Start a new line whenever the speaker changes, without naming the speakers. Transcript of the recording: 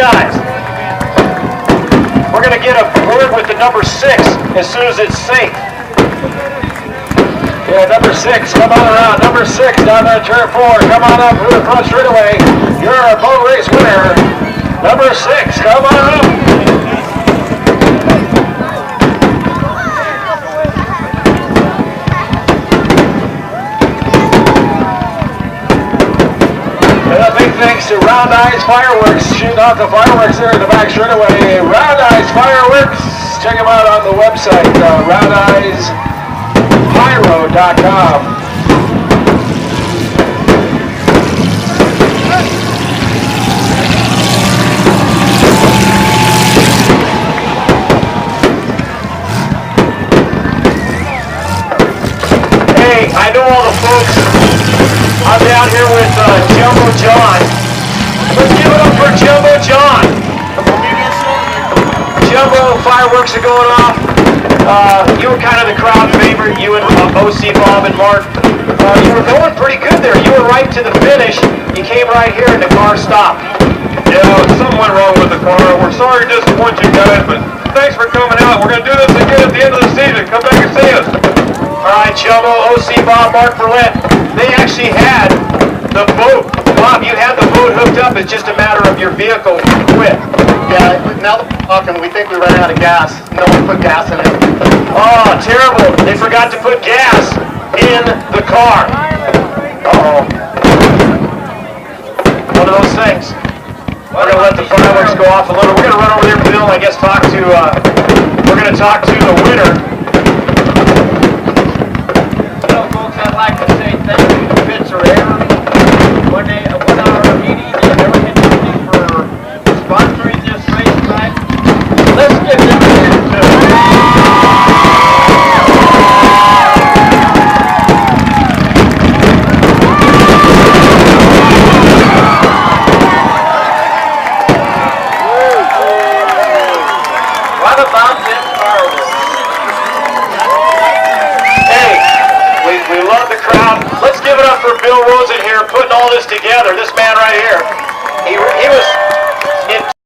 guys. We're going to get a word with the number 6 as soon as it's safe. Yeah, number 6, come on around. Number 6 down there, turn 4. Come on up to the front straightaway. You're our boat race winner. Number 6, come on up. Big thanks to Round Eyes Fireworks, shooting off the fireworks there in the back straightaway. Round Eyes Fireworks, check them out on the website, roundeyeспyro.com. Hey, I know all the folks. I'm down here with Jumbo John. Let's give it up for Jumbo John. Jumbo, fireworks are going off. You were kind of the crowd favorite, you and OC Bob and Mark. You were going pretty good there. You were right to the finish. You came right here and the car stopped.
Yeah, something went wrong with the car. We're sorry to disappoint you guys, but thanks for coming out. We're going to do this again at the end of the season. Come back and see us.
All right, Jumbo, OC Bob, Mark Berlin. They actually had the boat. Bob, you had the boat hooked up. It's just a matter of your vehicle quit.
Yeah, now that we're talking, we think we ran out of gas. No one put gas in it.
Oh, terrible. They forgot to put gas in the car. Uh-oh. One of those things. We're going to let the fireworks go off a little. We're going to run over there, Bill, and I guess we're going to talk to the winner.
Well, folks, I'd like to say thank you to Pizza Air, 1 hour meeting, and everything for sponsoring this race tonight. Let's give them a hand too. What about them fireworks?
We love the crowd. Let's give it up for Bill Rosen here, putting all this together. This man right here. He was